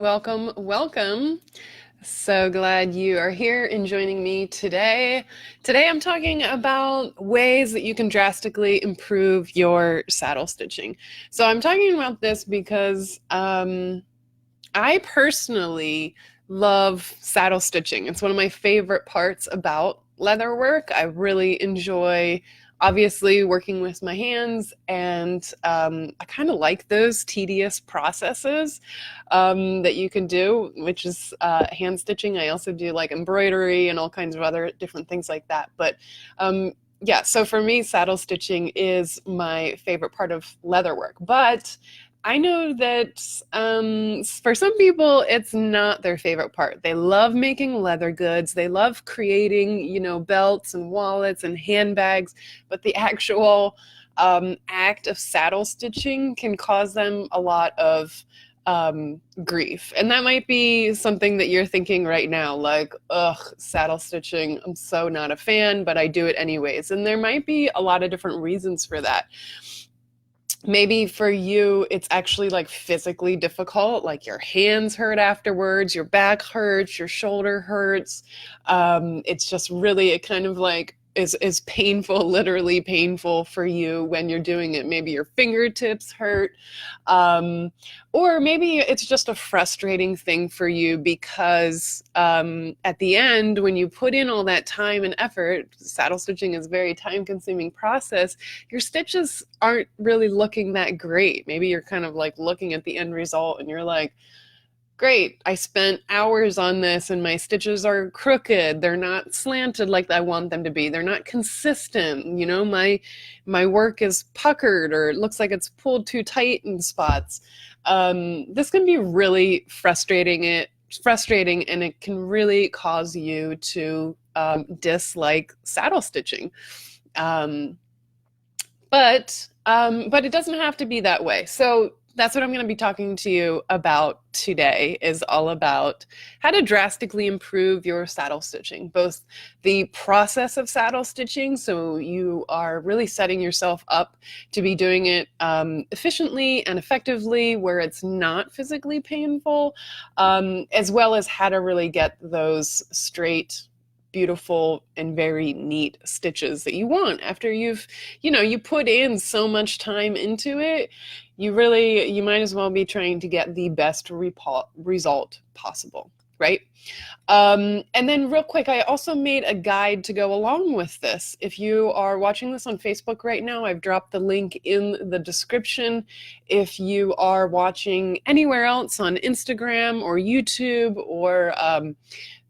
Welcome, welcome. So glad you are here and joining me today. Today I'm talking about ways that you can drastically improve your saddle stitching. So I'm talking about this because I personally love saddle stitching. It's one of my favorite parts about leather work. I really enjoy, obviously, working with my hands, and I kind of like those tedious processes that you can do, which is hand stitching. I also do like embroidery and all kinds of other different things like that. But yeah, so for me, saddle stitching is my favorite part of leather work. But I know that for some people, it's not their favorite part. They love making leather goods. They love creating, belts and wallets and handbags, but the actual act of saddle stitching can cause them a lot of grief. And that might be something that you're thinking right now, like, ugh, saddle stitching, I'm so not a fan, but I do it anyways. And there might be a lot of different reasons for that. Maybe for you, it's actually like physically difficult, like your hands hurt afterwards, your back hurts, your shoulder hurts. It's just really, it kind of like is painful, literally painful for you when you're doing it. Maybe your fingertips hurt. Um, or maybe it's just a frustrating thing for you because at the end, when you put in all that time and effort, saddle stitching is a very time consuming process, your stitches aren't really looking that great. Maybe you're kind of like looking at the end result and you're like, great, I spent hours on this and my stitches are crooked. They're not slanted like I want them to be. They're not consistent. My work is puckered, or it looks like it's pulled too tight in spots. This can be really frustrating, and it can really cause you to dislike saddle stitching. Um, but it doesn't have to be that way. So that's what I'm going to be talking to you about today, is all about how to drastically improve your saddle stitching, both the process of saddle stitching, so you are really setting yourself up to be doing it efficiently and effectively where it's not physically painful, as well as how to really get those straight, beautiful and very neat stitches that you want after you put in so much time into it. You might as well be trying to get the best result possible, right? And then real quick, I also made a guide to go along with this. If you are watching this on Facebook right now, I've dropped the link in the description. If you are watching anywhere else on Instagram or YouTube, or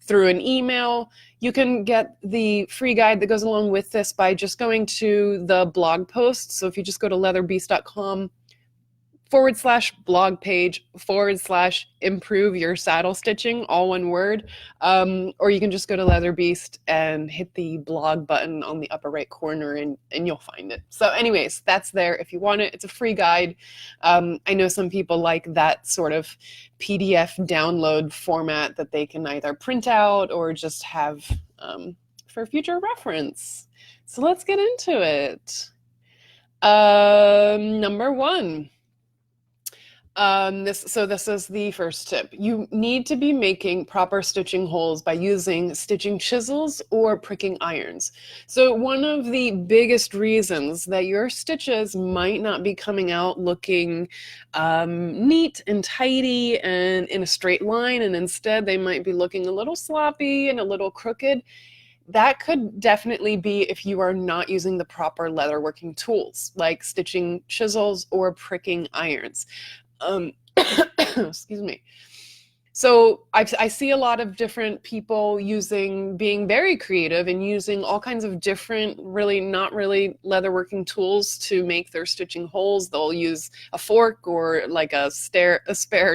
through an email, you can get the free guide that goes along with this by just going to the blog post. So if you just go to leatherbeast.com/blog page/improve your saddle stitching, all one word. Or you can just go to Leatherbeast and hit the blog button on the upper right corner, and you'll find it. So anyways, that's there if you want it. It's a free guide. I know some people like that sort of PDF download format that they can either print out or just have for future reference. So let's get into it. Number one. This is the first tip. You need to be making proper stitching holes by using stitching chisels or pricking irons. So one of the biggest reasons that your stitches might not be coming out looking neat and tidy and in a straight line, and instead they might be looking a little sloppy and a little crooked, that could definitely be if you are not using the proper leatherworking tools like stitching chisels or pricking irons. Um, excuse me. So I see a lot of different people being very creative and using all kinds of different, really not really leatherworking tools to make their stitching holes. They'll use a fork or like a spare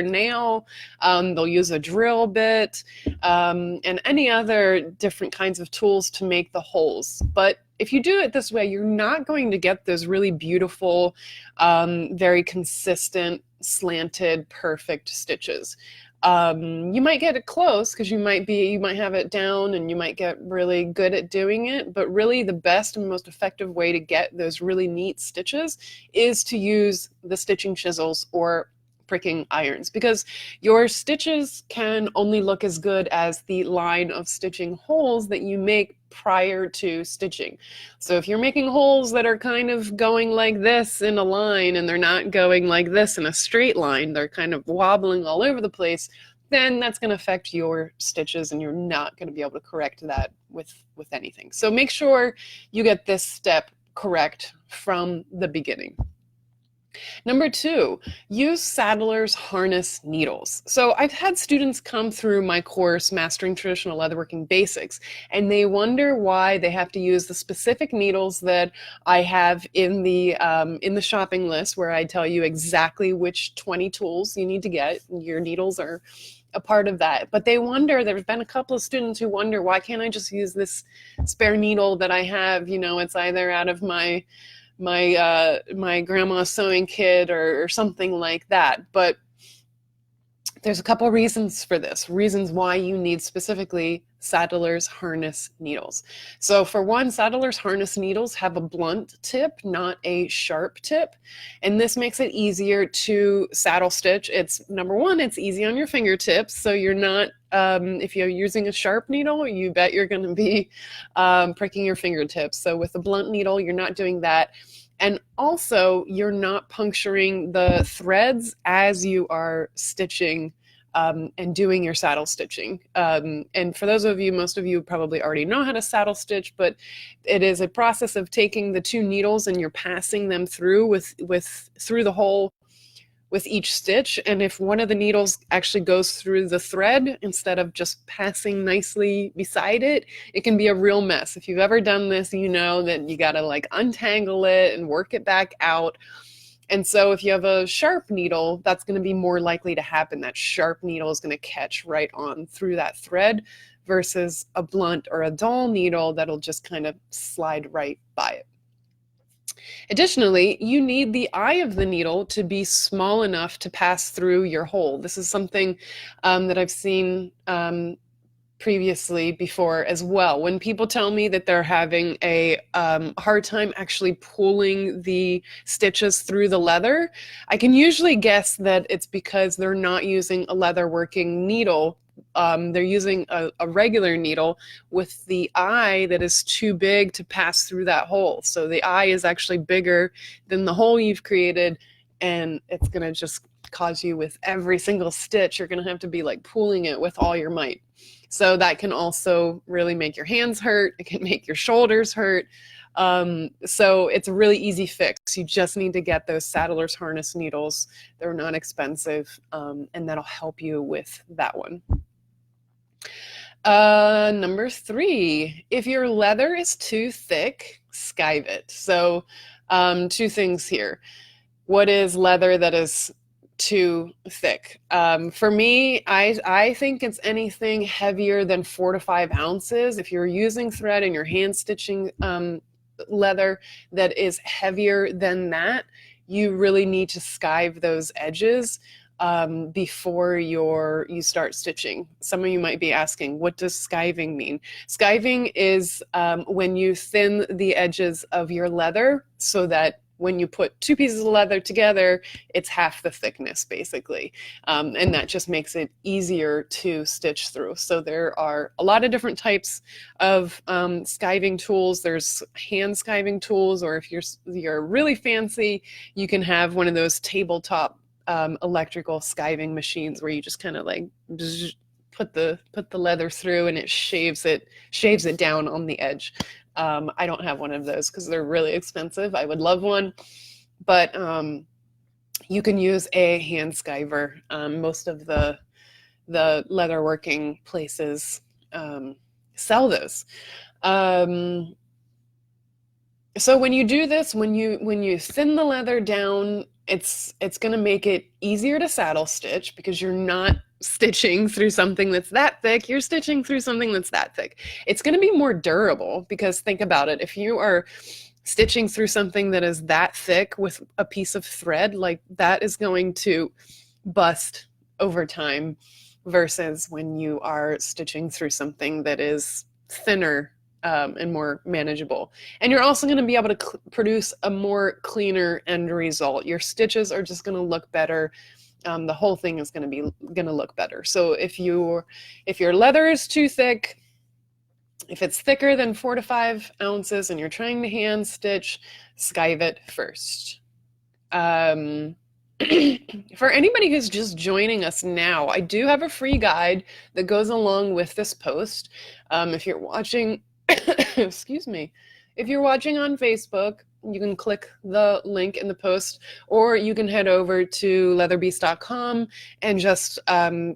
nail. They'll use a drill bit, and any other different kinds of tools to make the holes. But if you do it this way, you're not going to get those really beautiful, very consistent, slanted, perfect stitches. You might get it close because you might have it down and you might get really good at doing it, but really the best and most effective way to get those really neat stitches is to use the stitching chisels or pricking irons, because your stitches can only look as good as the line of stitching holes that you make prior to stitching. So if you're making holes that are kind of going like this in a line and they're not going like this in a straight line, they're kind of wobbling all over the place, then that's going to affect your stitches and you're not going to be able to correct that with anything. So make sure you get this step correct from the beginning. Number 2, use Saddler's harness needles. So I've had students come through my course, Mastering Traditional Leatherworking Basics, and they wonder why they have to use the specific needles that I have in the shopping list, where I tell you exactly which 20 tools you need to get. Your needles are a part of that. But they wonder, there's been a couple of students who wonder, why can't I just use this spare needle that I have? You know, it's either out of my grandma's sewing kit or something like that. But there's a couple reasons for this, reasons why you need specifically Saddler's harness needles. So for one, Saddler's harness needles have a blunt tip, not a sharp tip. And this makes it easier to saddle stitch. It's, number one, it's easy on your fingertips. So you're not, if you're using a sharp needle, you bet you're going to be pricking your fingertips. So with a blunt needle, you're not doing that. And also, you're not puncturing the threads as you are stitching and doing your saddle stitching. And for those of you, most of you probably already know how to saddle stitch, but it is a process of taking the two needles and you're passing them through through the hole with each stitch. And if one of the needles actually goes through the thread instead of just passing nicely beside it, it can be a real mess. If you've ever done this, you know that you got to like untangle it and work it back out. And so if you have a sharp needle, that's going to be more likely to happen. That sharp needle is going to catch right on through that thread versus a blunt or a dull needle that'll just kind of slide right by it. Additionally, you need the eye of the needle to be small enough to pass through your hole. This is something that I've seen previously before as well. When people tell me that they're having a hard time actually pulling the stitches through the leather, I can usually guess that it's because they're not using a leatherworking needle. They're using a regular needle with the eye that is too big to pass through that hole. So the eye is actually bigger than the hole you've created, and it's going to just cause you, with every single stitch, you're going to have to be like pulling it with all your might. So that can also really make your hands hurt. It can make your shoulders hurt. So it's a really easy fix. You just need to get those Saddler's harness needles. They're not expensive, and that'll help you with that one. Number 3, if your leather is too thick, skive it. So two things here. What is leather that is too thick? For me, I think it's anything heavier than 4 to 5 ounces. If you're using thread and you're hand stitching leather that is heavier than that, you really need to skive those edges before you start stitching. Some of you might be asking, what does skiving mean? Skiving is when you thin the edges of your leather so that when you put two pieces of leather together, it's half the thickness, basically. And that just makes it easier to stitch through. So there are a lot of different types of skiving tools. There's hand skiving tools, or if you're really fancy, you can have one of those tabletop electrical skiving machines where you just kind of like put the leather through and it shaves it down on the edge. I don't have one of those because they're really expensive. I would love one, but you can use a hand skiver. Most of the leatherworking places sell those. So when you do this, when you thin the leather down, it's going to make it easier to saddle stitch because you're not stitching through something that's that thick. You're stitching through something that's that thick. It's going to be more durable because think about it. If you are stitching through something that is that thick with a piece of thread, like that is going to bust over time versus when you are stitching through something that is thinner and more manageable. And you're also going to be able to produce a more cleaner end result. Your stitches are just going to look better the whole thing is going to look better. So if your leather is too thick, if it's thicker than 4 to 5 ounces and you're trying to hand stitch, skive it first. For anybody who's just joining us now, I do have a free guide that goes along with this post. If you're watching, excuse me, if you're watching on Facebook, you can click the link in the post, or you can head over to leatherbeast.com and just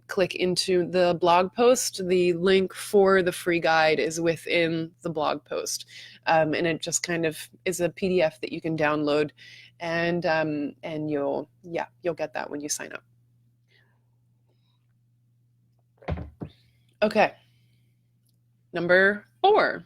click into the blog post. The link for the free guide is within the blog post, and it just kind of is a PDF that you can download, and you'll get that when you sign up. Okay, number 4.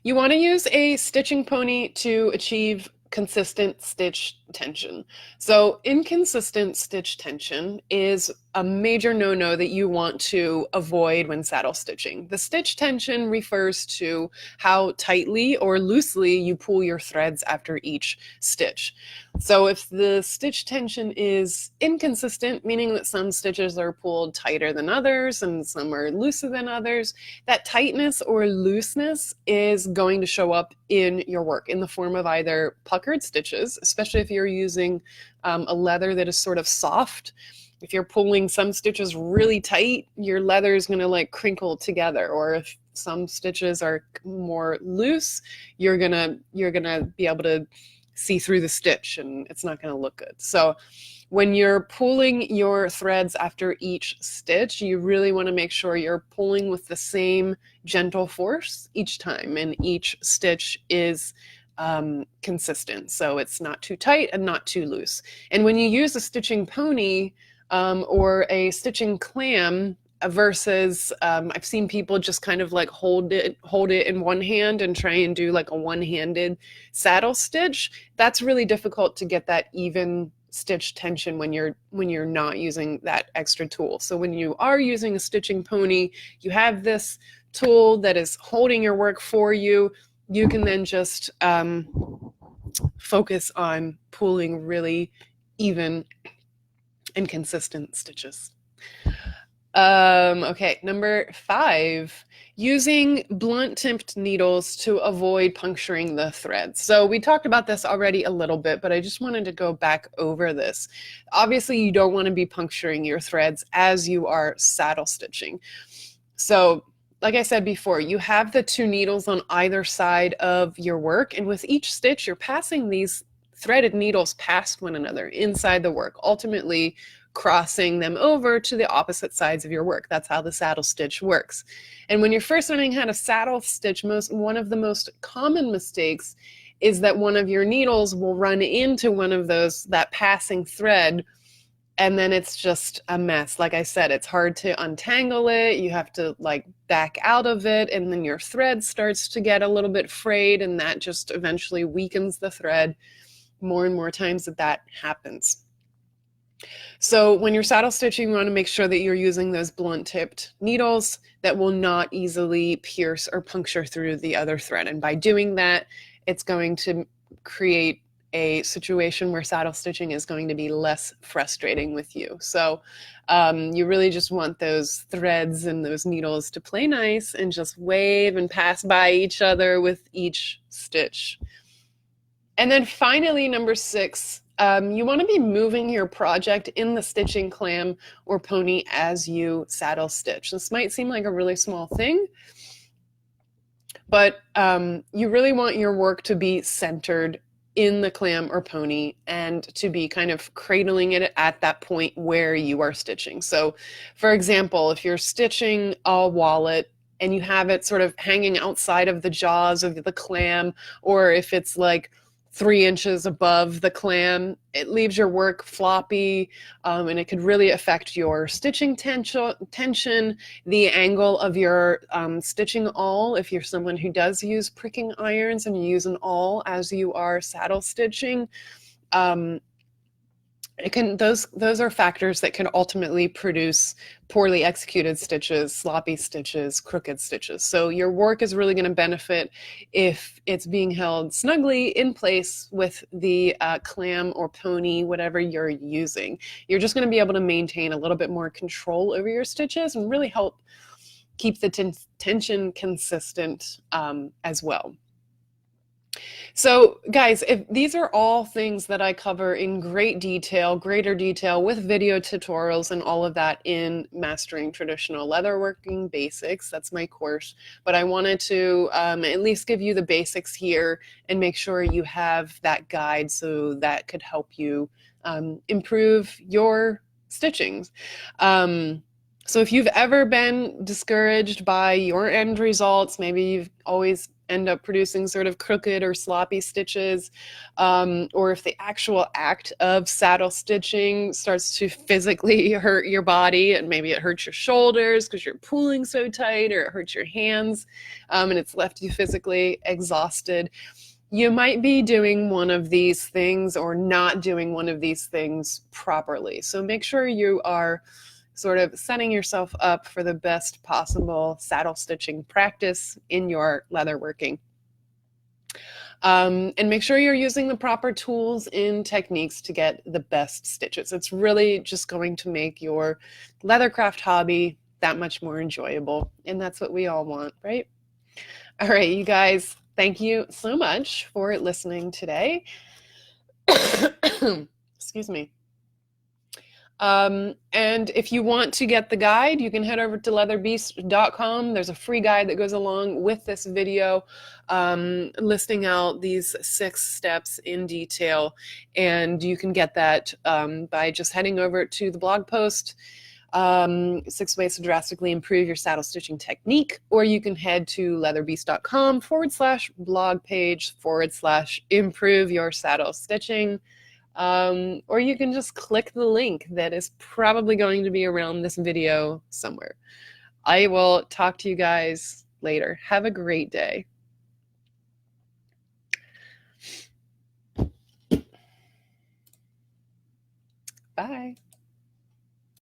You want to use a stitching pony to achieve consistent stitch tension. So inconsistent stitch tension is a major no-no that you want to avoid when saddle stitching. The stitch tension refers to how tightly or loosely you pull your threads after each stitch. So if the stitch tension is inconsistent, meaning that some stitches are pulled tighter than others and some are looser than others, that tightness or looseness is going to show up in your work in the form of either puckered stitches, especially if you're using a leather that is sort of soft. If you're pulling some stitches really tight, your leather is going to like crinkle together. Or if some stitches are more loose, you're gonna be able to see through the stitch and it's not going to look good. So when you're pulling your threads after each stitch, you really want to make sure you're pulling with the same gentle force each time, and each stitch is consistent. So it's not too tight and not too loose. And when you use a stitching pony or a stitching clam, versus I've seen people just kind of like hold it in one hand and try and do like a one-handed saddle stitch. That's really difficult to get that even stitch tension when you're not using that extra tool. So when you are using a stitching pony, you have this tool that is holding your work for you. You can then just focus on pulling really even and consistent stitches. Okay, number 5, using blunt tipped needles to avoid puncturing the threads. So we talked about this already a little bit, but I just wanted to go back over this. Obviously, you don't want to be puncturing your threads as you are saddle stitching. So like I said before, you have the 2 needles on either side of your work, and with each stitch, you're passing these threaded needles past one another inside the work, ultimately crossing them over to the opposite sides of your work. That's how the saddle stitch works. And when you're first learning how to saddle stitch, one of the most common mistakes is that one of your needles will run into one of that passing thread, and then it's just a mess. Like I said, it's hard to untangle it. You have to like back out of it, and then your thread starts to get a little bit frayed, and that just eventually weakens the thread. More and more times that happens. So when you're saddle stitching, you want to make sure that you're using those blunt tipped needles that will not easily pierce or puncture through the other thread. And by doing that, it's going to create a situation where saddle stitching is going to be less frustrating with you. So you really just want those threads and those needles to play nice and just wave and pass by each other with each stitch. And then finally, number 6, you want to be moving your project in the stitching clam or pony as you saddle stitch. This might seem like a really small thing, but you really want your work to be centered in the clam or pony and to be kind of cradling it at that point where you are stitching. So for example, if you're stitching a wallet and you have it sort of hanging outside of the jaws of the clam, or if it's like 3 inches above the clam, it leaves your work floppy, and it could really affect your stitching tension, the angle of your stitching awl. If you're someone who does use pricking irons and you use an awl as you are saddle stitching, those are factors that can ultimately produce poorly executed stitches, sloppy stitches, crooked stitches. So your work is really going to benefit if it's being held snugly in place with the clam or pony, whatever you're using. You're just going to be able to maintain a little bit more control over your stitches and really help keep the tension consistent as well. So guys, if these are all things that I cover in great detail, greater detail with video tutorials and all of that in Mastering Traditional Leatherworking Basics, that's my course, but I wanted to at least give you the basics here and make sure you have that guide so that could help you improve your stitchings. So if you've ever been discouraged by your end results, maybe you've always end up producing sort of crooked or sloppy stitches, or if the actual act of saddle stitching starts to physically hurt your body, and maybe it hurts your shoulders because you're pulling so tight, or it hurts your hands and it's left you physically exhausted, you might be doing one of these things or not doing one of these things properly. So make sure you are sort of setting yourself up for the best possible saddle stitching practice in your leatherworking. And make sure you're using the proper tools and techniques to get the best stitches. It's really just going to make your leathercraft hobby that much more enjoyable. And that's what we all want, right? All right, you guys, thank you so much for listening today. Excuse me. And if you want to get the guide, you can head over to leatherbeast.com. There's a free guide that goes along with this video, listing out these 6 steps in detail. And you can get that by just heading over to the blog post, 6 ways to drastically improve your saddle stitching technique, or you can head to leatherbeast.com/blog page/improve your saddle stitching. Or you can just click the link that is probably going to be around this video somewhere. I will talk to you guys later. Have a great day. Bye.